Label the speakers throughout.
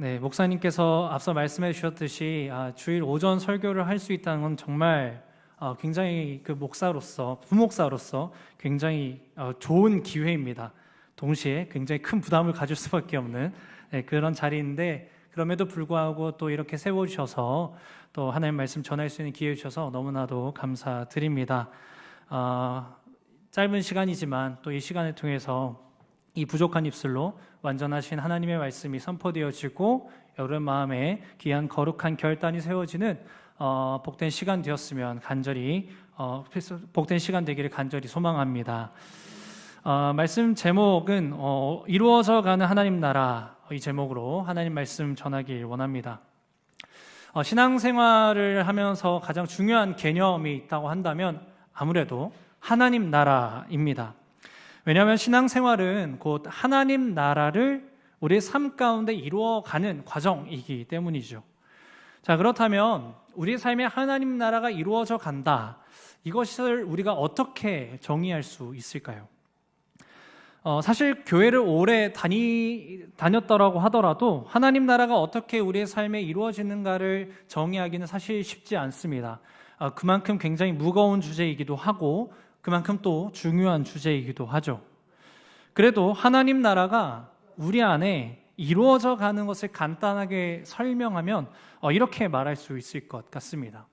Speaker 1: 네, 목사님께서 앞서 말씀해 주셨듯이 주일 오전 설교를 할 수 있다는 건 정말 굉장히 그 부목사로서 굉장히 좋은 기회입니다. 동시에 굉장히 큰 부담을 가질 수밖에 없는 그런 자리인데, 그럼에도 불구하고 또 이렇게 세워주셔서 또 하나님 말씀 전할 수 있는 기회 주셔서 너무나도 감사드립니다. 짧은 시간이지만 또 이 시간을 통해서 이 부족한 입술로 완전하신 하나님의 말씀이 선포되어지고 여러분 마음에 귀한 거룩한 결단이 세워지는 복된 시간 되었으면 복된 시간 되기를 간절히 소망합니다. 말씀 제목은 이루어져 가는 하나님 나라, 이 제목으로 하나님 말씀 전하길 원합니다. 신앙생활을 하면서 가장 중요한 개념이 있다고 한다면 아무래도 하나님 나라입니다. 왜냐하면 신앙생활은 곧 하나님 나라를 우리의 삶 가운데 이루어가는 과정이기 때문이죠. 자, 그렇다면 우리의 삶에 하나님 나라가 이루어져 간다, 이것을 우리가 어떻게 정의할 수 있을까요? 사실 교회를 오래 다녔더라고 하더라도 하나님 나라가 어떻게 우리의 삶에 이루어지는가를 정의하기는 사실 쉽지 않습니다. 그만큼 굉장히 무거운 주제이기도 하고 그만큼 또 중요한 주제이기도 하죠. 그래도 하나님 나라가 우리 안에 이루어져 가는 것을 간단하게 설명하면 이렇게 말할 수 있을 것 같습니다.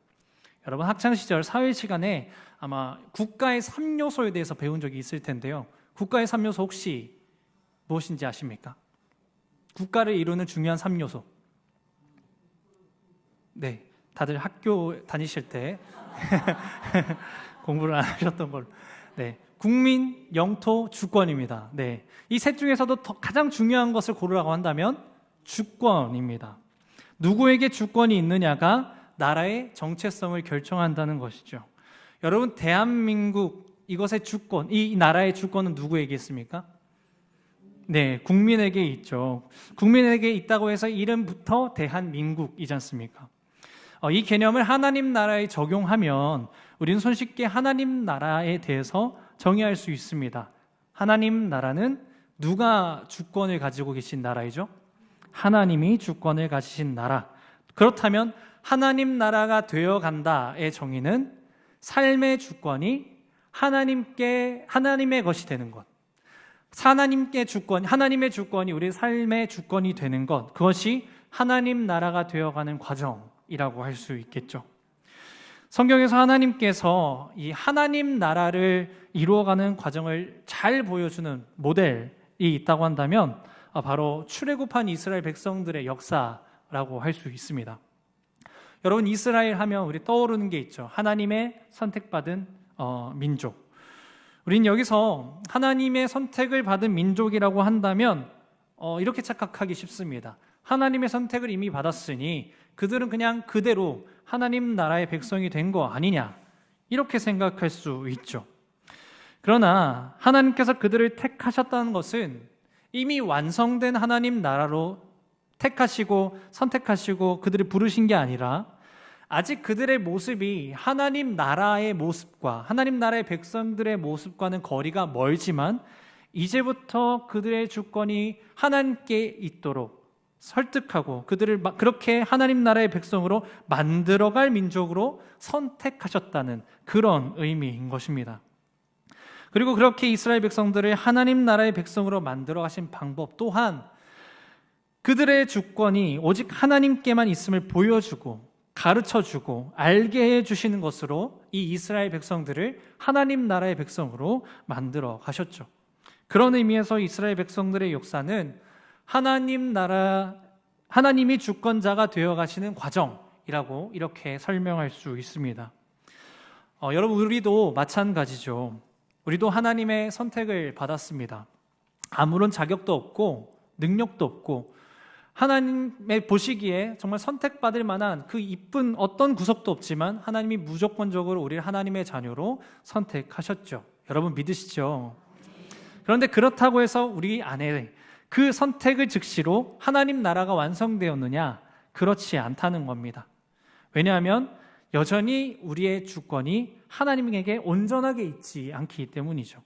Speaker 1: 여러분 학창시절 사회 시간에 아마 국가의 3요소에 대해서 배운 적이 있을 텐데요. 국가의 3요소 혹시 무엇인지 아십니까? 국가를 이루는 중요한 3요소. 네, 다들 학교 다니실 때 공부를 안 하셨던 걸로. 네, 국민, 영토, 주권입니다. 네, 이 셋 중에서도 가장 중요한 것을 고르라고 한다면 주권입니다. 누구에게 주권이 있느냐가 나라의 정체성을 결정한다는 것이죠. 여러분, 대한민국 이것의 주권, 이 나라의 주권은 누구에게 있습니까? 네, 국민에게 있죠. 국민에게 있다고 해서 이름부터 대한민국이지 않습니까? 이 개념을 하나님 나라에 적용하면 우리는 손쉽게 하나님 나라에 대해서 정의할 수 있습니다. 하나님 나라는 누가 주권을 가지고 계신 나라이죠? 하나님이 주권을 가지신 나라. 그렇다면 하나님 나라가 되어간다의 정의는 삶의 주권이 하나님의 것이 되는 것. 하나님의 주권이 우리 삶의 주권이 되는 것. 그것이 하나님 나라가 되어가는 과정이라고 할 수 있겠죠. 성경에서 하나님께서 이 하나님 나라를 이루어가는 과정을 잘 보여주는 모델이 있다고 한다면 바로 출애굽한 이스라엘 백성들의 역사라고 할 수 있습니다. 여러분, 이스라엘 하면 우리 떠오르는 게 있죠. 하나님의 선택받은 민족. 우린 여기서 하나님의 선택을 받은 민족이라고 한다면 이렇게 착각하기 쉽습니다. 하나님의 선택을 이미 받았으니 그들은 그냥 그대로 하나님 나라의 백성이 된 거 아니냐, 이렇게 생각할 수 있죠. 그러나 하나님께서 그들을 택하셨다는 것은 이미 완성된 하나님 나라로 택하시고 선택하시고 그들을 부르신 게 아니라 아직 그들의 모습이 하나님 나라의 모습과 하나님 나라의 백성들의 모습과는 거리가 멀지만 이제부터 그들의 주권이 하나님께 있도록 설득하고 그들을 그렇게 하나님 나라의 백성으로 만들어갈 민족으로 선택하셨다는 그런 의미인 것입니다. 그리고 그렇게 이스라엘 백성들을 하나님 나라의 백성으로 만들어 가신 방법 또한 그들의 주권이 오직 하나님께만 있음을 보여주고 가르쳐주고 알게 해주시는 것으로 이 이스라엘 백성들을 하나님 나라의 백성으로 만들어 가셨죠. 그런 의미에서 이스라엘 백성들의 역사는 하나님이 주권자가 되어 가시는 과정이라고 이렇게 설명할 수 있습니다. 여러분, 우리도 마찬가지죠. 우리도 하나님의 선택을 받았습니다. 아무런 자격도 없고 능력도 없고 하나님의 보시기에 정말 선택받을 만한 그 이쁜 어떤 구석도 없지만 하나님이 무조건적으로 우리를 하나님의 자녀로 선택하셨죠. 여러분 믿으시죠? 그런데 그렇다고 해서 우리 안에 그 선택을 즉시로 하나님 나라가 완성되었느냐? 그렇지 않다는 겁니다. 왜냐하면 여전히 우리의 주권이 하나님에게 온전하게 있지 않기 때문이죠.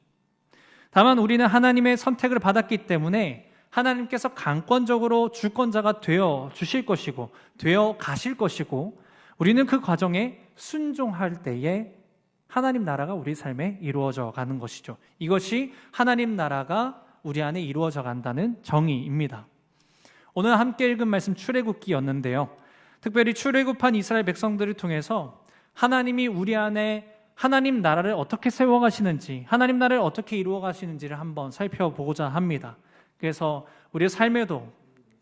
Speaker 1: 다만 우리는 하나님의 선택을 받았기 때문에 하나님께서 강권적으로 주권자가 되어 주실 것이고 되어 가실 것이고 우리는 그 과정에 순종할 때에 하나님 나라가 우리 삶에 이루어져 가는 것이죠. 이것이 하나님 나라가 우리 안에 이루어져 간다는 정의입니다. 오늘 함께 읽은 말씀 출애굽기였는데요. 특별히 출애굽한 이스라엘 백성들을 통해서 하나님이 우리 안에 하나님 나라를 어떻게 세워가시는지, 하나님 나라를 어떻게 이루어가시는지를 한번 살펴보고자 합니다. 그래서 우리의 삶에도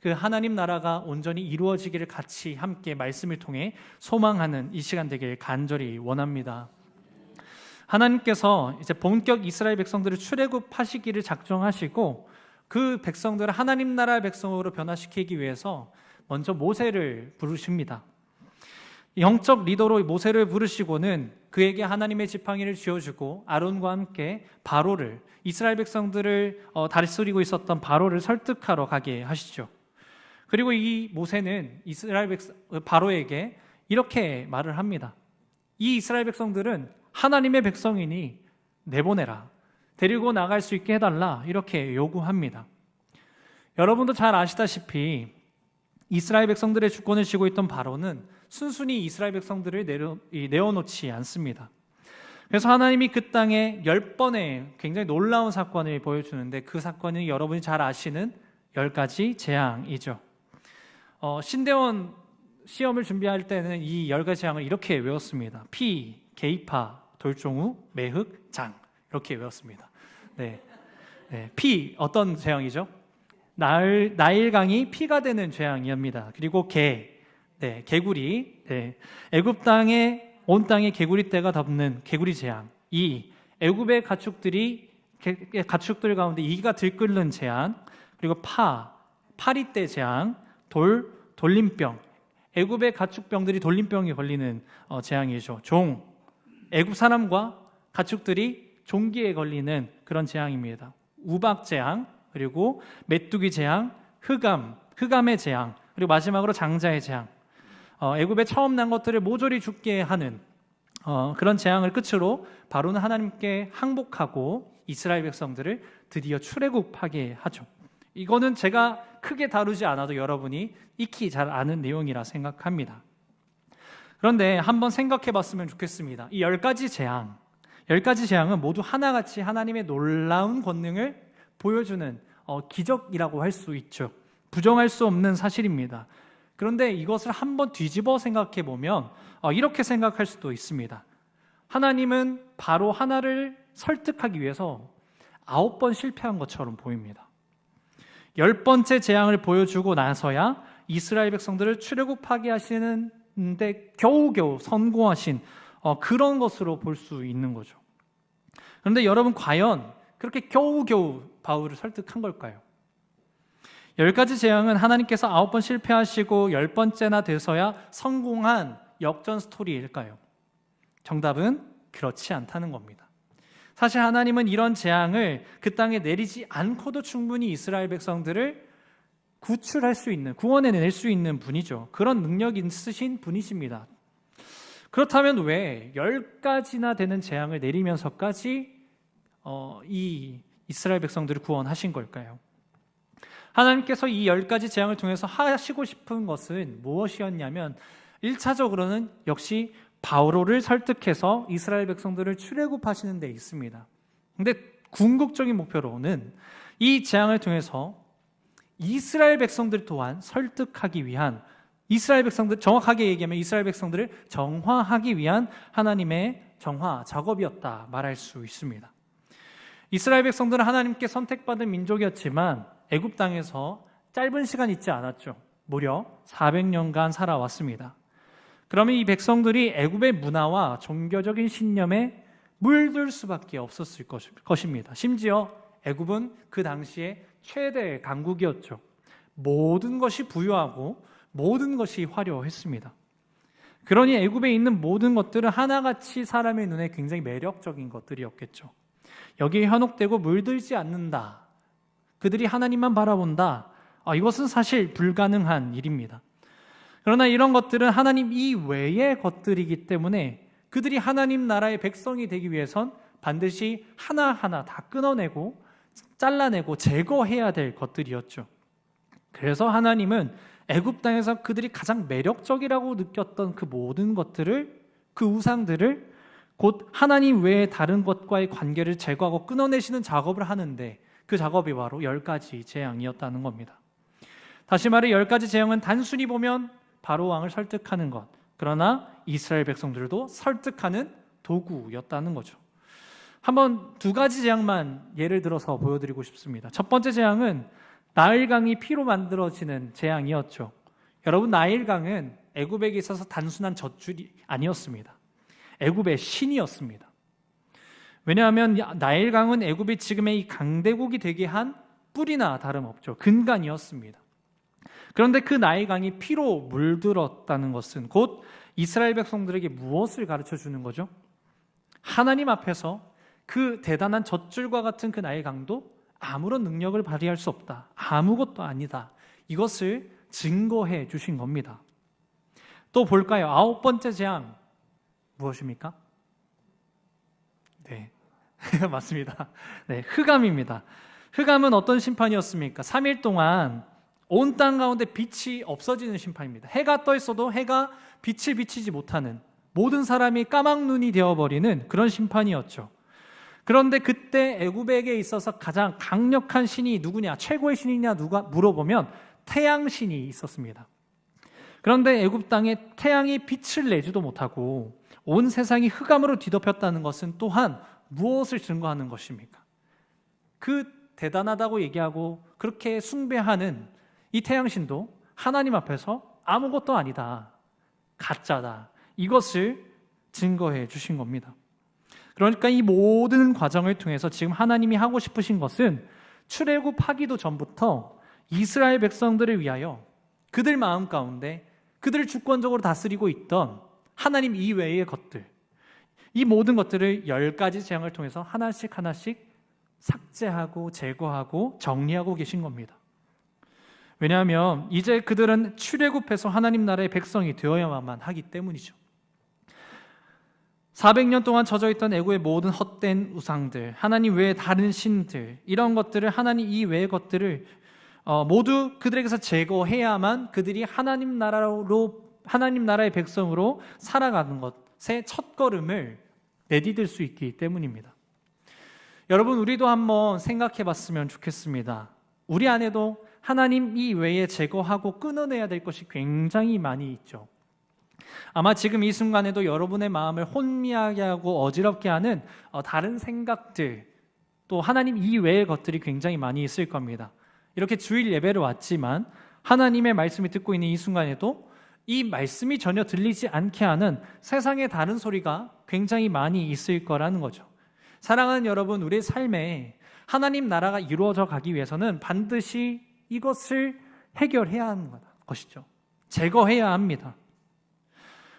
Speaker 1: 그 하나님 나라가 온전히 이루어지기를 같이 함께 말씀을 통해 소망하는 이 시간 되길 간절히 원합니다. 하나님께서 이제 본격 이스라엘 백성들을 출애굽하시기를 작정하시고 그 백성들을 하나님 나라의 백성으로 변화시키기 위해서 먼저 모세를 부르십니다. 영적 리더로 모세를 부르시고는 그에게 하나님의 지팡이를 쥐어주고 아론과 함께 바로를 이스라엘 백성들을 다스리고 있었던 바로를 설득하러 가게 하시죠. 그리고 이 모세는 이스라엘 바로에게 이렇게 말을 합니다. 이 이스라엘 백성들은 하나님의 백성이니 내보내라, 데리고 나갈 수 있게 해달라, 이렇게 요구합니다. 여러분도 잘 아시다시피 이스라엘 백성들의 주권을 쥐고 있던 바로는 순순히 이스라엘 백성들을 내어놓지 않습니다. 그래서 하나님이 그 땅에 10번의 굉장히 놀라운 사건을 보여주는데 그 사건은 여러분이 잘 아시는 10가지 재앙이죠. 신대원 시험을 준비할 때는 이 10가지 재앙을 이렇게 외웠습니다. 피, 계이파, 돌종우, 매흑, 장, 이렇게 외웠습니다. 네. 피, 어떤 재앙이죠? 나일강이 피가 되는 재앙이옵니다. 그리고 개구리, 애굽 땅에 온 땅에 개구리 떼가 덮는 개구리 재앙. 애굽의 가축들 가운데 이가 들끓는 재앙. 그리고 파리떼 재앙. 돌림병. 애굽의 가축병들이 돌림병에 걸리는 재앙이죠. 애굽 사람과 가축들이 종기에 걸리는 그런 재앙입니다. 우박 재앙, 그리고 메뚜기 재앙, 흑암의 재앙, 그리고 마지막으로 장자의 재앙. 애굽에 처음 난 것들을 모조리 죽게 하는 그런 재앙을 끝으로 바로는 하나님께 항복하고 이스라엘 백성들을 드디어 출애굽하게 하죠. 이거는 제가 크게 다루지 않아도 여러분이 익히 잘 아는 내용이라 생각합니다. 그런데 한번 생각해 봤으면 좋겠습니다. 이 10가지 재앙은 모두 하나같이 하나님의 놀라운 권능을 보여주는 기적이라고 할 수 있죠. 부정할 수 없는 사실입니다. 그런데 이것을 한번 뒤집어 생각해 보면 이렇게 생각할 수도 있습니다. 하나님은 바로 하나를 설득하기 위해서 9번 실패한 것처럼 보입니다. 10번째 재앙을 보여주고 나서야 이스라엘 백성들을 출애굽하게 하시는데 겨우겨우 성공하신 그런 것으로 볼 수 있는 거죠. 그런데 여러분, 과연 그렇게 겨우겨우 바울을 설득한 걸까요? 10가지 재앙은 하나님께서 9번 실패하시고 10번째나 돼서야 성공한 역전 스토리일까요? 정답은 그렇지 않다는 겁니다. 사실 하나님은 이런 재앙을 그 땅에 내리지 않고도 충분히 이스라엘 백성들을 구출할 수 있는, 구원해낼 수 있는 분이죠. 그런 능력이 있으신 분이십니다. 그렇다면 왜 10가지나 되는 재앙을 내리면서까지 이 이스라엘 백성들을 구원하신 걸까요? 하나님께서 이 10가지 재앙을 통해서 하시고 싶은 것은 무엇이었냐면 1차적으로는 역시 바로를 설득해서 이스라엘 백성들을 출애굽하시는 데 있습니다. 그런데 궁극적인 목표로는 이 재앙을 통해서 이스라엘 백성들 또한 설득하기 위한, 이스라엘 백성들, 정확하게 얘기하면 이스라엘 백성들을 정화하기 위한 하나님의 정화 작업이었다 말할 수 있습니다. 이스라엘 백성들은 하나님께 선택받은 민족이었지만 애굽 땅에서 짧은 시간 있지 않았죠. 무려 400년간 살아왔습니다. 그러면 이 백성들이 애굽의 문화와 종교적인 신념에 물들 수밖에 없었을 것입니다. 심지어 애굽은 그 당시에 최대 강국이었죠. 모든 것이 부유하고 모든 것이 화려했습니다. 그러니 애굽에 있는 모든 것들은 하나같이 사람의 눈에 굉장히 매력적인 것들이었겠죠. 여기에 현혹되고 물들지 않는다, 그들이 하나님만 바라본다, 이것은 사실 불가능한 일입니다. 그러나 이런 것들은 하나님 이외의 것들이기 때문에 그들이 하나님 나라의 백성이 되기 위해선 반드시 하나하나 다 끊어내고 잘라내고 제거해야 될 것들이었죠. 그래서 하나님은 애굽 땅에서 그들이 가장 매력적이라고 느꼈던 그 모든 것들을, 그 우상들을 곧 하나님 외에 다른 것과의 관계를 제거하고 끊어내시는 작업을 하는데, 그 작업이 바로 10가지 재앙이었다는 겁니다. 다시 말해 10가지 재앙은 단순히 보면 바로 왕을 설득하는 것, 그러나 이스라엘 백성들도 설득하는 도구였다는 거죠. 한번 2가지 재앙만 예를 들어서 보여드리고 싶습니다. 첫 번째 재앙은 나일강이 피로 만들어지는 재앙이었죠. 여러분, 나일강은 애굽에게 있어서 단순한 젖줄이 아니었습니다. 애굽의 신이었습니다. 왜냐하면 나일강은 애굽이 지금의 이 강대국이 되게 한 뿔이나 다름없죠. 근간이었습니다. 그런데 그 나일강이 피로 물들었다는 것은 곧 이스라엘 백성들에게 무엇을 가르쳐 주는 거죠? 하나님 앞에서 그 대단한 젖줄과 같은 그 나일강도 아무런 능력을 발휘할 수 없다. 아무것도 아니다. 이것을 증거해 주신 겁니다. 또 볼까요? 9번째 재앙 무엇입니까? 네, 맞습니다. 네, 흑암입니다. 흑암은 어떤 심판이었습니까? 3일 동안 온 땅 가운데 빛이 없어지는 심판입니다. 해가 떠 있어도 해가 빛을 비치지 못하는, 모든 사람이 까막눈이 되어버리는 그런 심판이었죠. 그런데 그때 애굽에게 있어서 가장 강력한 신이 누구냐, 최고의 신이냐 누가 물어보면 태양신이 있었습니다. 그런데 애굽 땅에 태양이 빛을 내지도 못하고 온 세상이 흑암으로 뒤덮였다는 것은 또한 무엇을 증거하는 것입니까? 그 대단하다고 얘기하고 그렇게 숭배하는 이 태양신도 하나님 앞에서 아무것도 아니다, 가짜다, 이것을 증거해 주신 겁니다. 그러니까 이 모든 과정을 통해서 지금 하나님이 하고 싶으신 것은 출애굽하기도 전부터 이스라엘 백성들을 위하여 그들 마음 가운데 그들을 주권적으로 다스리고 있던 하나님 이외의 것들, 이 모든 것들을 10가지 재앙을 통해서 하나씩 하나씩 삭제하고 제거하고 정리하고 계신 겁니다. 왜냐하면 이제 그들은 출애굽해서 하나님 나라의 백성이 되어야만 하기 때문이죠. 400년 동안 젖어있던 애굽의 모든 헛된 우상들, 하나님 외의 다른 신들, 이런 것들을, 하나님 이외의 것들을 모두 그들에게서 제거해야만 그들이 하나님 나라의 백성으로 살아가는 것의 첫걸음을 내디딜 수 있기 때문입니다. 여러분, 우리도 한번 생각해 봤으면 좋겠습니다. 우리 안에도 하나님 이외에 제거하고 끊어내야 될 것이 굉장히 많이 있죠. 아마 지금 이 순간에도 여러분의 마음을 혼미하게 하고 어지럽게 하는 다른 생각들, 또 하나님 이외의 것들이 굉장히 많이 있을 겁니다. 이렇게 주일 예배를 왔지만 하나님의 말씀을 듣고 있는 이 순간에도 이 말씀이 전혀 들리지 않게 하는 세상의 다른 소리가 굉장히 많이 있을 거라는 거죠. 사랑하는 여러분, 우리의 삶에 하나님 나라가 이루어져 가기 위해서는 반드시 이것을 해결해야 하는 것이죠. 제거해야 합니다.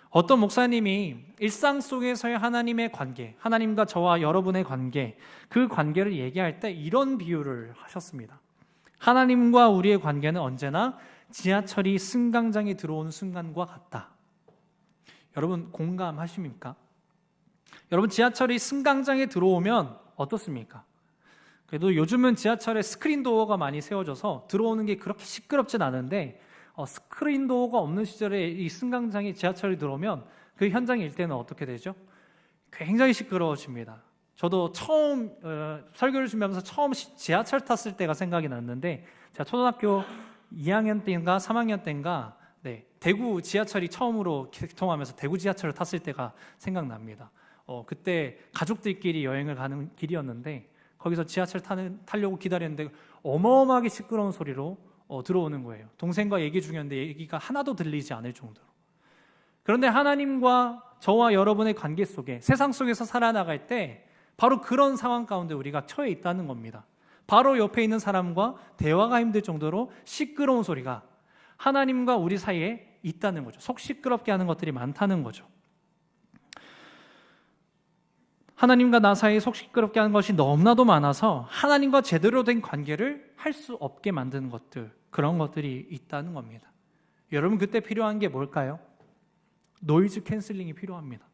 Speaker 1: 어떤 목사님이 일상 속에서의 하나님의 관계, 하나님과 저와 여러분의 관계, 그 관계를 얘기할 때 이런 비유를 하셨습니다. 하나님과 우리의 관계는 언제나 지하철이 승강장에 들어오는 순간과 같다. 여러분, 공감하십니까? 여러분, 지하철이 승강장에 들어오면 어떻습니까? 그래도 요즘은 지하철에 스크린 도어가 많이 세워져서 들어오는 게 그렇게 시끄럽진 않은데, 스크린 도어가 없는 시절에 이 승강장에 지하철이 들어오면 그 현장에 일 때는 어떻게 되죠? 굉장히 시끄러워집니다. 저도 처음 설교를 준비하면서 처음 지하철 탔을 때가 생각이 났는데, 제가 초등학교 2학년 때인가 3학년 때인가 대구 지하철이 처음으로 개통하면서 대구 지하철을 탔을 때가 생각납니다. 그때 가족들끼리 여행을 가는 길이었는데 거기서 지하철 타려고 기다렸는데 어마어마하게 시끄러운 소리로 들어오는 거예요. 동생과 얘기 중이었는데 얘기가 하나도 들리지 않을 정도로. 그런데 하나님과 저와 여러분의 관계 속에, 세상 속에서 살아나갈 때 바로 그런 상황 가운데 우리가 처해 있다는 겁니다. 바로 옆에 있는 사람과 대화가 힘들 정도로 시끄러운 소리가 하나님과 우리 사이에 있다는 거죠. 속 시끄럽게 하는 것들이 많다는 거죠. 하나님과 나 사이에 속 시끄럽게 하는 것이 너무나도 많아서 하나님과 제대로 된 관계를 할 수 없게 만드는 것들, 그런 것들이 있다는 겁니다. 여러분, 그때 필요한 게 뭘까요? 노이즈 캔슬링이 필요합니다.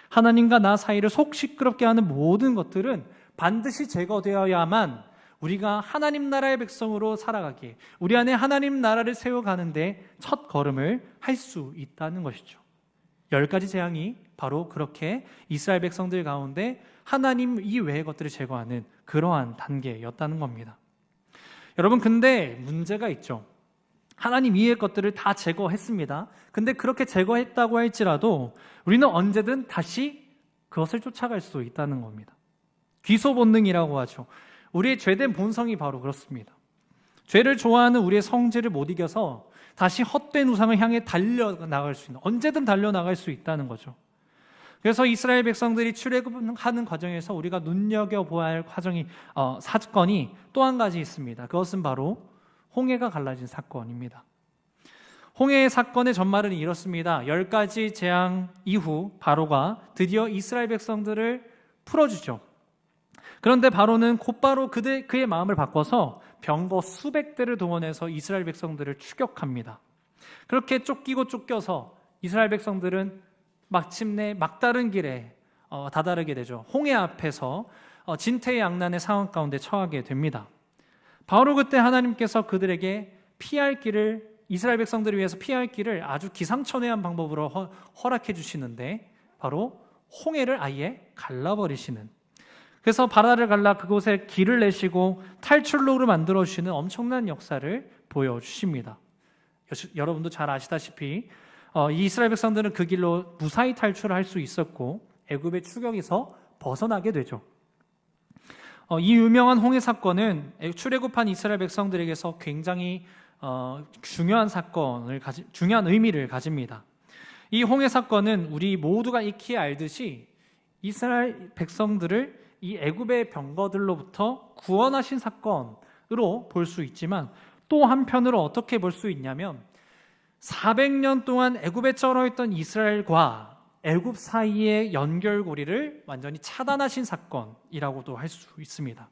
Speaker 1: 하나님과 나 사이를 속 시끄럽게 하는 모든 것들은 반드시 제거되어야만 우리가 하나님 나라의 백성으로 살아가기에, 우리 안에 하나님 나라를 세워가는데 첫 걸음을 할 수 있다는 것이죠. 10가지 재앙이 바로 그렇게 이스라엘 백성들 가운데 하나님 이외의 것들을 제거하는 그러한 단계였다는 겁니다. 여러분, 근데 문제가 있죠. 하나님 이외의 것들을 다 제거했습니다. 근데 그렇게 제거했다고 할지라도 우리는 언제든 다시 그것을 쫓아갈 수 있다는 겁니다. 귀소 본능이라고 하죠. 우리의 죄된 본성이 바로 그렇습니다. 죄를 좋아하는 우리의 성질을 못 이겨서 다시 헛된 우상을 향해 달려나갈 수 있는, 언제든 달려나갈 수 있다는 거죠. 그래서 이스라엘 백성들이 출애굽하는 과정에서 우리가 눈여겨보아야 할 사건이 또 한 가지 있습니다. 그것은 바로 홍해가 갈라진 사건입니다. 홍해의 사건의 전말은 이렇습니다. 10가지 재앙 이후 바로가 드디어 이스라엘 백성들을 풀어주죠. 그런데 바로는 곧바로 그의 마음을 바꿔서 병거 수백 대를 동원해서 이스라엘 백성들을 추격합니다. 그렇게 쫓겨서 이스라엘 백성들은 마침내 막다른 길에 다다르게 되죠. 홍해 앞에서 진퇴양난의 상황 가운데 처하게 됩니다. 바로 그때 하나님께서 그들에게 피할 길을, 이스라엘 백성들을 위해서 피할 길을 아주 기상천외한 방법으로 허락해 주시는데 바로 홍해를 아예 갈라버리시는, 그래서 바다를 갈라 그곳에 길을 내시고 탈출로를 만들어 주시는 엄청난 역사를 보여주십니다. 여러분도 잘 아시다시피 이 이스라엘 백성들은 그 길로 무사히 탈출할 수 있었고 애굽의 추격에서 벗어나게 되죠. 이 유명한 홍해 사건은 출애굽한 이스라엘 백성들에게서 굉장히 중요한 의미를 가집니다. 이 홍해 사건은 우리 모두가 익히 알듯이 이스라엘 백성들을 이 애굽의 병거들로부터 구원하신 사건으로 볼 수 있지만, 또 한편으로 어떻게 볼 수 있냐면 400년 동안 애굽에 쩔어있던 이스라엘과 애굽 사이의 연결고리를 완전히 차단하신 사건이라고도 할 수 있습니다.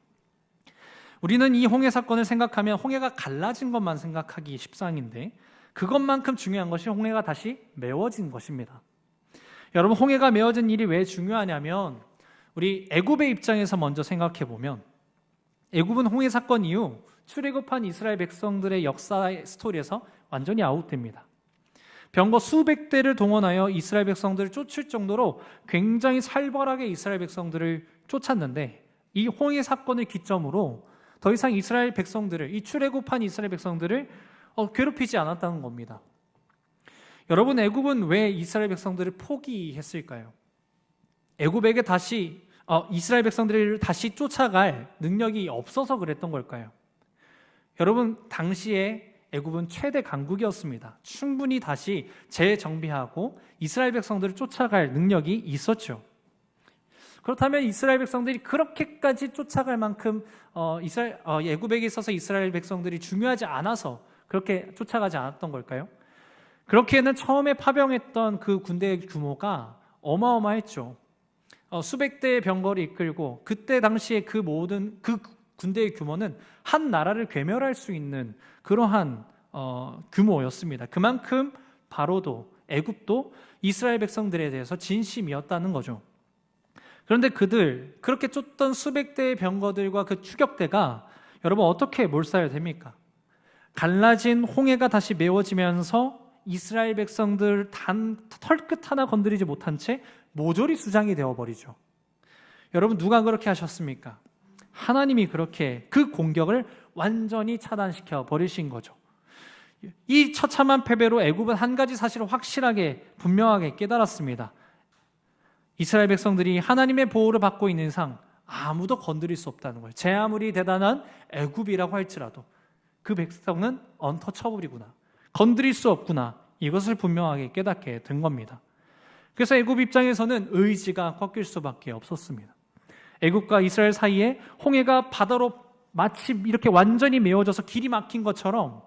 Speaker 1: 우리는 이 홍해 사건을 생각하면 홍해가 갈라진 것만 생각하기 십상인데, 그것만큼 중요한 것이 홍해가 다시 메워진 것입니다. 여러분, 홍해가 메워진 일이 왜 중요하냐면 우리 애굽의 입장에서 먼저 생각해 보면, 애굽은 홍해 사건 이후 출애굽한 이스라엘 백성들의 역사의 스토리에서 완전히 아웃됩니다. 병거 수백 대를 동원하여 이스라엘 백성들을 쫓을 정도로 굉장히 살벌하게 이스라엘 백성들을 쫓았는데, 이 홍해 사건을 기점으로 더 이상 이스라엘 백성들을, 이 출애굽한 이스라엘 백성들을 괴롭히지 않았다는 겁니다. 여러분, 애굽은 왜 이스라엘 백성들을 포기했을까요? 애굽에게 이스라엘 백성들을 다시 쫓아갈 능력이 없어서 그랬던 걸까요? 여러분, 당시에 애굽은 최대 강국이었습니다. 충분히 다시 재정비하고 이스라엘 백성들을 쫓아갈 능력이 있었죠. 그렇다면 이스라엘 백성들이 그렇게까지 쫓아갈 만큼 애굽에게 있어서 이스라엘 백성들이 중요하지 않아서 그렇게 쫓아가지 않았던 걸까요? 그렇기에는 처음에 파병했던 그 군대의 규모가 어마어마했죠. 수백 대의 병거를 이끌고, 그때 당시에 그 군대의 규모는 한 나라를 괴멸할 수 있는 그러한 규모였습니다. 그만큼 바로도, 애굽도 이스라엘 백성들에 대해서 진심이었다는 거죠. 그런데 그렇게 쫓던 수백 대의 병거들과 그 추격대가 여러분 어떻게 몰살됩니까? 갈라진 홍해가 다시 메워지면서 이스라엘 백성들 단 털끝 하나 건드리지 못한 채 모조리 수장이 되어버리죠. 여러분, 누가 그렇게 하셨습니까? 하나님이 그렇게 그 공격을 완전히 차단시켜 버리신 거죠. 이 처참한 패배로 애굽은 한 가지 사실을 확실하게 분명하게 깨달았습니다. 이스라엘 백성들이 하나님의 보호를 받고 있는 이상 아무도 건드릴 수 없다는 거예요. 제 아무리 대단한 애굽이라고 할지라도 그 백성은 언터처블이구나, 건드릴 수 없구나, 이것을 분명하게 깨닫게 된 겁니다. 그래서 애굽 입장에서는 의지가 꺾일 수밖에 없었습니다. 애굽과 이스라엘 사이에 홍해가 바다로 마치 이렇게 완전히 메워져서 길이 막힌 것처럼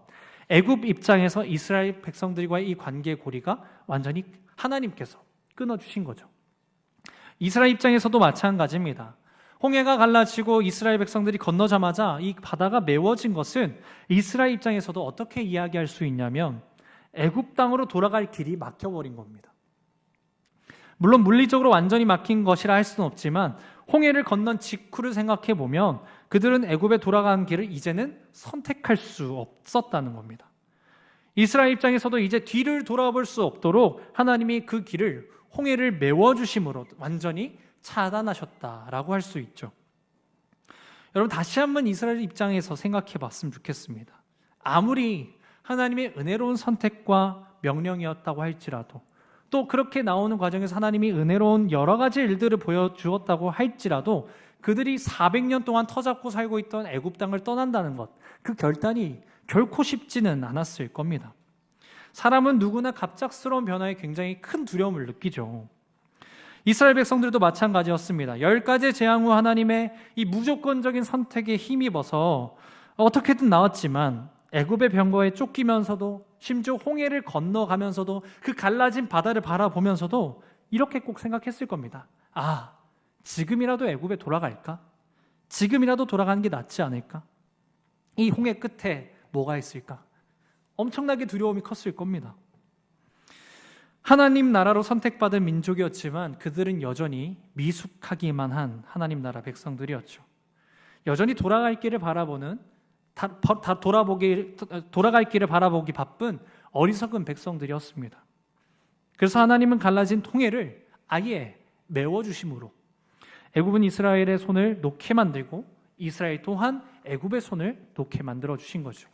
Speaker 1: 애굽 입장에서 이스라엘 백성들과의 이 관계 고리가 완전히 하나님께서 끊어주신 거죠. 이스라엘 입장에서도 마찬가지입니다. 홍해가 갈라지고 이스라엘 백성들이 건너자마자 이 바다가 메워진 것은 이스라엘 입장에서도 어떻게 이야기할 수 있냐면 애굽 땅으로 돌아갈 길이 막혀버린 겁니다. 물론 물리적으로 완전히 막힌 것이라 할 수는 없지만 홍해를 건넌 직후를 생각해 보면 그들은 애굽에 돌아가는 길을 이제는 선택할 수 없었다는 겁니다. 이스라엘 입장에서도 이제 뒤를 돌아볼 수 없도록 하나님이 그 길을 홍해를 메워주심으로 완전히 차단하셨다라고 할 수 있죠. 여러분, 다시 한번 이스라엘 입장에서 생각해 봤으면 좋겠습니다. 아무리 하나님의 은혜로운 선택과 명령이었다고 할지라도, 또 그렇게 나오는 과정에서 하나님이 은혜로운 여러 가지 일들을 보여주었다고 할지라도 그들이 400년 동안 터잡고 살고 있던 애굽 땅을 떠난다는 것, 그 결단이 결코 쉽지는 않았을 겁니다. 사람은 누구나 갑작스러운 변화에 굉장히 큰 두려움을 느끼죠. 이스라엘 백성들도 마찬가지였습니다. 10가지 재앙 후 하나님의 이 무조건적인 선택에 힘입어서 어떻게든 나왔지만 애굽의 병거에 쫓기면서도, 심지어 홍해를 건너가면서도, 그 갈라진 바다를 바라보면서도 이렇게 꼭 생각했을 겁니다. 아, 지금이라도 애굽에 돌아갈까? 지금이라도 돌아가는 게 낫지 않을까? 이 홍해 끝에 뭐가 있을까? 엄청나게 두려움이 컸을 겁니다. 하나님 나라로 선택받은 민족이었지만 그들은 여전히 미숙하기만 한 하나님 나라 백성들이었죠. 여전히 돌아갈 길을 바라보는, 돌아갈 길을 바라보기 바쁜 어리석은 백성들이었습니다. 그래서 하나님은 갈라진 홍해를 아예 메워주심으로 애굽은 이스라엘의 손을 놓게 만들고 이스라엘 또한 애굽의 손을 놓게 만들어 주신 거죠.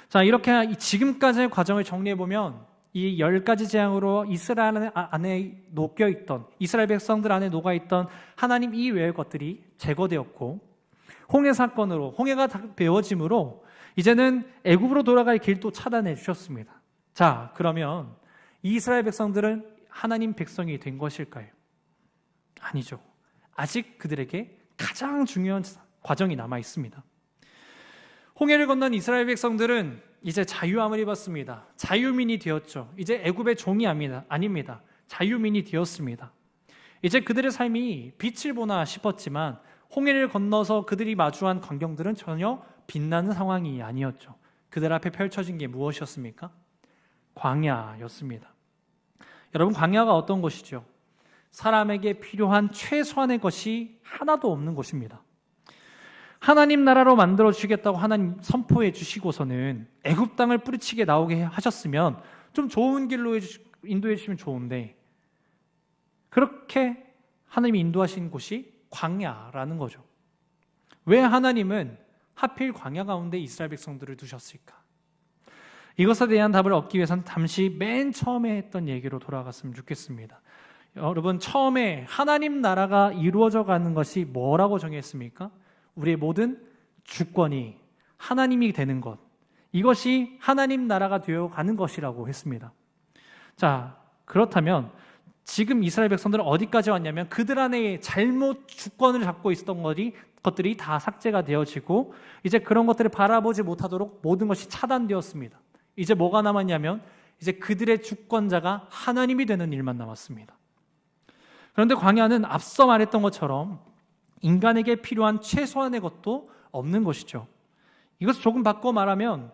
Speaker 1: 자, 이렇게 지금까지의 과정을 정리해보면 이 10가지 재앙으로 이스라엘 안에 녹여있던, 이스라엘 백성들 안에 녹아있던 하나님 이외의 것들이 제거되었고, 홍해 사건으로, 홍해가 다 메워짐으로 이제는 애굽으로 돌아갈 길도 차단해 주셨습니다. 자, 그러면 이스라엘 백성들은 하나님 백성이 된 것일까요? 아니죠. 아직 그들에게 가장 중요한 과정이 남아 있습니다. 홍해를 건넌 이스라엘 백성들은 이제 자유함을 입었습니다. 자유민이 되었죠. 이제 애굽의 종이 아닙니다. 자유민이 되었습니다. 이제 그들의 삶이 빛을 보나 싶었지만 홍해를 건너서 그들이 마주한 광경들은 전혀 빛나는 상황이 아니었죠. 그들 앞에 펼쳐진 게 무엇이었습니까? 광야였습니다. 여러분, 광야가 어떤 곳이죠? 사람에게 필요한 최소한의 것이 하나도 없는 곳입니다. 하나님 나라로 만들어 주시겠다고 하나님 선포해 주시고서는 애굽 땅을 뿌리치게 나오게 하셨으면 좀 좋은 길로 인도해 주시면 좋은데, 그렇게 하나님이 인도하신 곳이 광야라는 거죠. 왜 하나님은 하필 광야 가운데 이스라엘 백성들을 두셨을까? 이것에 대한 답을 얻기 위해서는 잠시 맨 처음에 했던 얘기로 돌아갔으면 좋겠습니다. 여러분, 처음에 하나님 나라가 이루어져 가는 것이 뭐라고 정했습니까? 우리의 모든 주권이 하나님이 되는 것, 이것이 하나님 나라가 되어 가는 것이라고 했습니다. 자, 그렇다면 지금 이스라엘 백성들은 어디까지 왔냐면 그들 안에 잘못 주권을 잡고 있었던 것들이 다 삭제가 되어지고 이제 그런 것들을 바라보지 못하도록 모든 것이 차단되었습니다. 이제 뭐가 남았냐면 이제 그들의 주권자가 하나님이 되는 일만 남았습니다. 그런데 광야는 앞서 말했던 것처럼 인간에게 필요한 최소한의 것도 없는 것이죠. 이것을 조금 바꿔 말하면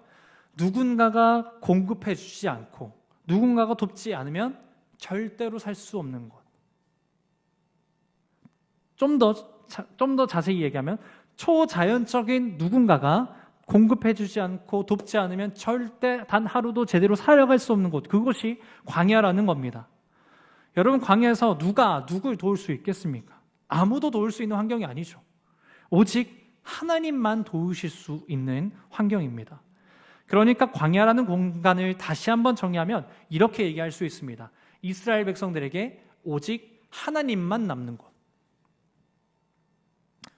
Speaker 1: 누군가가 공급해 주지 않고 누군가가 돕지 않으면 절대로 살 수 없는 것. 좀 더 자세히 얘기하면 초자연적인 누군가가 공급해 주지 않고 돕지 않으면 절대 단 하루도 제대로 살아갈 수 없는 곳, 그것이 광야라는 겁니다. 여러분, 광야에서 누가 누굴 도울 수 있겠습니까? 아무도 도울 수 있는 환경이 아니죠. 오직 하나님만 도우실 수 있는 환경입니다. 그러니까 광야라는 공간을 다시 한번 정의하면 이렇게 얘기할 수 있습니다. 이스라엘 백성들에게 오직 하나님만 남는 곳,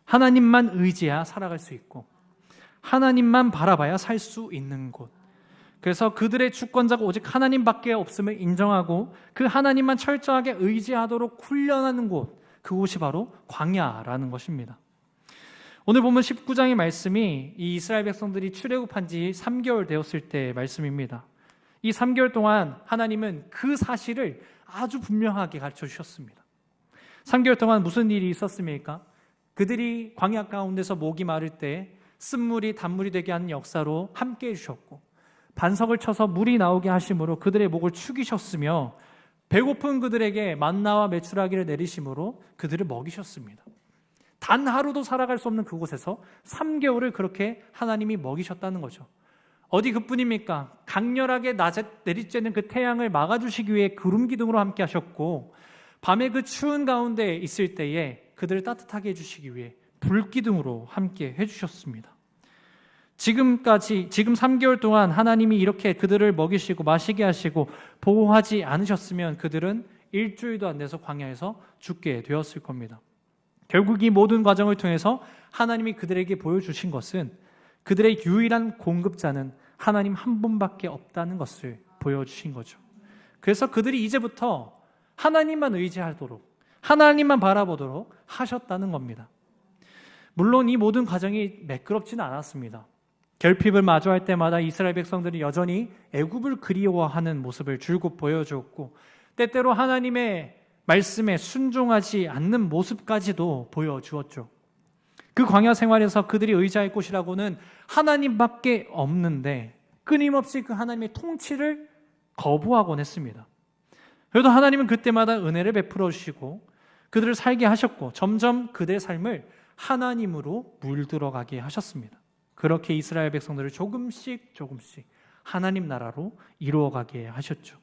Speaker 1: 하나님만 의지해야 살아갈 수 있고 하나님만 바라봐야 살 수 있는 곳. 그래서 그들의 주권자가 오직 하나님밖에 없음을 인정하고 그 하나님만 철저하게 의지하도록 훈련하는 곳, 그곳이 바로 광야라는 것입니다. 오늘 보면 19장의 말씀이 이 이스라엘 백성들이 출애굽한 지 3개월 되었을 때의 말씀입니다. 이 3개월 동안 하나님은 그 사실을 아주 분명하게 가르쳐 주셨습니다. 3개월 동안 무슨 일이 있었습니까? 그들이 광야 가운데서 목이 마를 때 쓴물이 단물이 되게 하는 역사로 함께 해주셨고, 반석을 쳐서 물이 나오게 하심으로 그들의 목을 축이셨으며, 배고픈 그들에게 만나와 메추라기를 내리심으로 그들을 먹이셨습니다. 단 하루도 살아갈 수 없는 그곳에서 3개월을 그렇게 하나님이 먹이셨다는 거죠. 어디 그뿐입니까? 강렬하게 낮에 내리쬐는 그 태양을 막아주시기 위해 구름 기둥으로 함께 하셨고, 밤에 그 추운 가운데 있을 때에 그들을 따뜻하게 해주시기 위해 불 기둥으로 함께 해주셨습니다. 지금 3개월 동안 하나님이 이렇게 그들을 먹이시고 마시게 하시고 보호하지 않으셨으면 그들은 일주일도 안 돼서 광야에서 죽게 되었을 겁니다. 결국 이 모든 과정을 통해서 하나님이 그들에게 보여주신 것은 그들의 유일한 공급자는 하나님 한 분밖에 없다는 것을 보여주신 거죠. 그래서 그들이 이제부터 하나님만 의지하도록, 하나님만 바라보도록 하셨다는 겁니다. 물론 이 모든 과정이 매끄럽지는 않았습니다. 결핍을 마주할 때마다 이스라엘 백성들이 여전히 애굽을 그리워하는 모습을 줄곧 보여주었고, 때때로 하나님의 말씀에 순종하지 않는 모습까지도 보여주었죠. 그 광야 생활에서 그들이 의지할 곳이라고는 하나님밖에 없는데 끊임없이 그 하나님의 통치를 거부하곤 했습니다. 그래도 하나님은 그때마다 은혜를 베풀어 주시고 그들을 살게 하셨고, 점점 그들의 삶을 하나님으로 물들어가게 하셨습니다. 그렇게 이스라엘 백성들을 조금씩 하나님 나라로 이루어가게 하셨죠.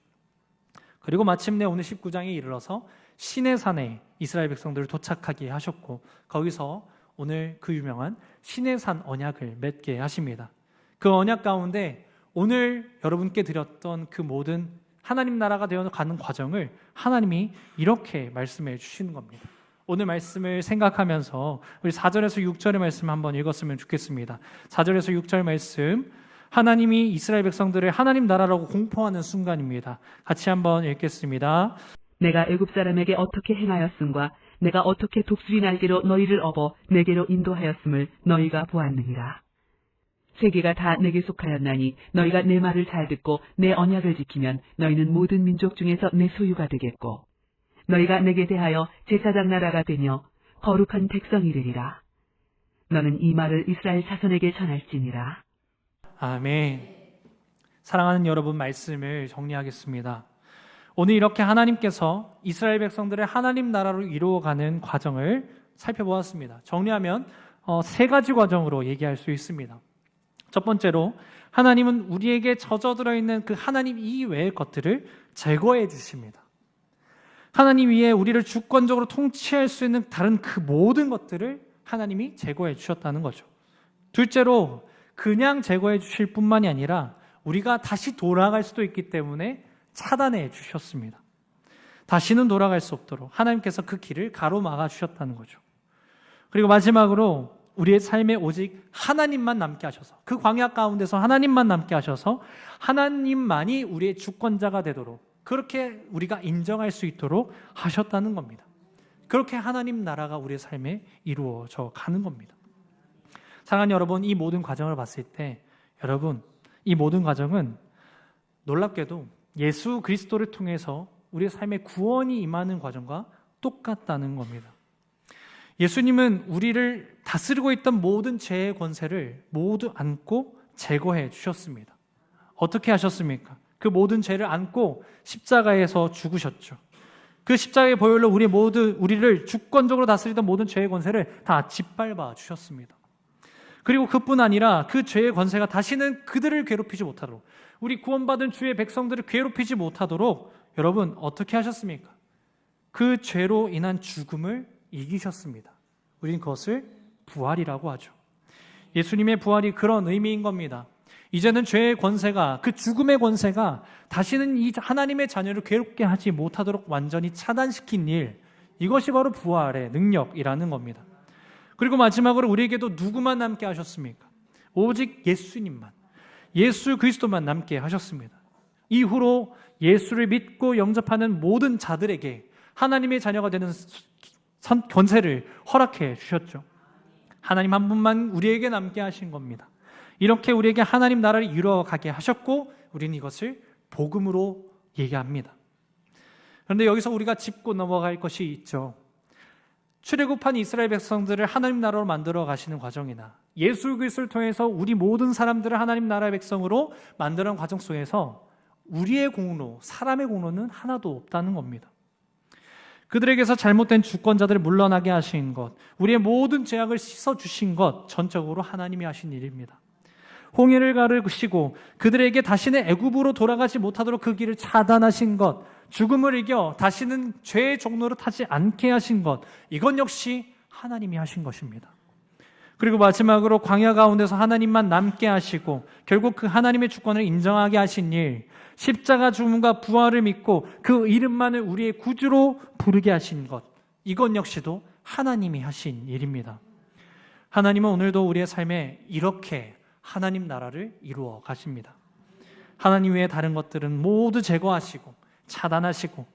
Speaker 1: 그리고 마침내 오늘 19장에 이르러서 시내산에 이스라엘 백성들을 도착하게 하셨고, 거기서 오늘 그 유명한 시내산 언약을 맺게 하십니다. 그 언약 가운데 오늘 여러분께 드렸던 그 모든 하나님 나라가 되어가는 과정을 하나님이 이렇게 말씀해 주시는 겁니다. 오늘 말씀을 생각하면서 우리 4절에서 6절의 말씀 한번 읽었으면 좋겠습니다. 4절에서 6절 말씀, 하나님이 이스라엘 백성들을 하나님 나라라고 공포하는 순간입니다. 같이 한번 읽겠습니다.
Speaker 2: 내가 애굽 사람에게 어떻게 행하였음과 내가 어떻게 독수리 날개로 너희를 업어 내게로 인도하였음을 너희가 보았느니라. 세계가 다 내게 속하였나니 너희가 내 말을 잘 듣고 내 언약을 지키면 너희는 모든 민족 중에서 내 소유가 되겠고, 너희가 내게 대하여 제사장 나라가 되며 거룩한 백성이 되리라. 너는 이 말을 이스라엘 자손에게 전할지니라.
Speaker 1: 아멘. 사랑하는 여러분, 말씀을 정리하겠습니다. 오늘 이렇게 하나님께서 이스라엘 백성들의 하나님 나라로 이루어가는 과정을 살펴보았습니다. 정리하면 3가지 과정으로 얘기할 수 있습니다. 첫 번째로, 하나님은 우리에게 젖어들어 있는 그 하나님 이외의 것들을 제거해 주십니다. 하나님 위에 우리를 주권적으로 통치할 수 있는 다른 그 모든 것들을 하나님이 제거해 주셨다는 거죠. 둘째로, 그냥 제거해 주실 뿐만이 아니라 우리가 다시 돌아갈 수도 있기 때문에 차단해 주셨습니다. 다시는 돌아갈 수 없도록 하나님께서 그 길을 가로막아 주셨다는 거죠. 그리고 마지막으로 우리의 삶에 오직 하나님만 남게 하셔서, 그 광야 가운데서 하나님만 남게 하셔서 하나님만이 우리의 주권자가 되도록, 그렇게 우리가 인정할 수 있도록 하셨다는 겁니다. 그렇게 하나님 나라가 우리의 삶에 이루어져 가는 겁니다. 사랑하는 여러분, 이 모든 과정을 봤을 때 여러분, 이 모든 과정은 놀랍게도 예수 그리스도를 통해서 우리의 삶에 구원이 임하는 과정과 똑같다는 겁니다. 예수님은 우리를 다스리고 있던 모든 죄의 권세를 모두 안고 제거해 주셨습니다. 어떻게 하셨습니까? 그 모든 죄를 안고 십자가에서 죽으셨죠. 그 십자가의 보혈로 우리를 주권적으로 다스리던 모든 죄의 권세를 다 짓밟아 주셨습니다. 그리고 그뿐 아니라 그 죄의 권세가 다시는 그들을 괴롭히지 못하도록, 우리 구원받은 주의 백성들을 괴롭히지 못하도록 여러분 어떻게 하셨습니까? 그 죄로 인한 죽음을 이기셨습니다. 우린 그것을 부활이라고 하죠. 예수님의 부활이 그런 의미인 겁니다. 이제는 죄의 권세가, 그 죽음의 권세가 다시는 이 하나님의 자녀를 괴롭게 하지 못하도록 완전히 차단시킨 일, 이것이 바로 부활의 능력이라는 겁니다. 그리고 마지막으로 우리에게도 누구만 남게 하셨습니까? 오직 예수님만, 예수 그리스도만 남게 하셨습니다. 이후로 예수를 믿고 영접하는 모든 자들에게 하나님의 자녀가 되는 권세를 허락해 주셨죠. 하나님 한 분만 우리에게 남게 하신 겁니다. 이렇게 우리에게 하나님 나라를 이루어가게 하셨고, 우리는 이것을 복음으로 얘기합니다. 그런데 여기서 우리가 짚고 넘어갈 것이 있죠. 출애굽한 이스라엘 백성들을 하나님 나라로 만들어 가시는 과정이나 예수 그리스도를 통해서 우리 모든 사람들을 하나님 나라의 백성으로 만드는 과정 속에서 우리의 공로, 사람의 공로는 하나도 없다는 겁니다. 그들에게서 잘못된 주권자들을 물러나게 하신 것, 우리의 모든 죄악을 씻어주신 것, 전적으로 하나님이 하신 일입니다. 홍해를 가르시고 그들에게 다시는 애굽으로 돌아가지 못하도록 그 길을 차단하신 것, 죽음을 이겨 다시는 죄의 종로로 타지 않게 하신 것, 이건 역시 하나님이 하신 것입니다. 그리고 마지막으로 광야 가운데서 하나님만 남게 하시고 결국 그 하나님의 주권을 인정하게 하신 일, 십자가 죽음과 부활을 믿고 그 이름만을 우리의 구주로 부르게 하신 것, 이건 역시도 하나님이 하신 일입니다. 하나님은 오늘도 우리의 삶에 이렇게 하나님 나라를 이루어 가십니다. 하나님 외에 다른 것들은 모두 제거하시고 차단하시고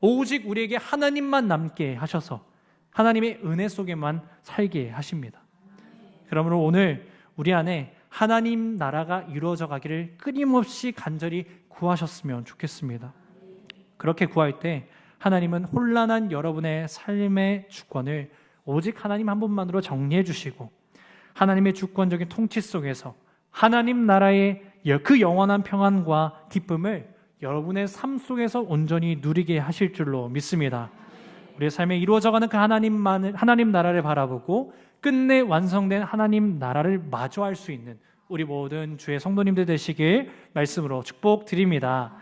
Speaker 1: 오직 우리에게 하나님만 남게 하셔서 하나님의 은혜 속에만 살게 하십니다. 그러므로 오늘 우리 안에 하나님 나라가 이루어져 가기를 끊임없이 간절히 구하셨으면 좋겠습니다. 그렇게 구할 때 하나님은 혼란한 여러분의 삶의 주권을 오직 하나님 한 분만으로 정리해 주시고 하나님의 주권적인 통치 속에서 하나님 나라의 그 영원한 평안과 기쁨을 여러분의 삶 속에서 온전히 누리게 하실 줄로 믿습니다. 우리의 삶에 이루어져가는 그 하나님 나라를 바라보고 끝내 완성된 하나님 나라를 마주할 수 있는 우리 모든 주의 성도님들 되시길 말씀으로 축복드립니다.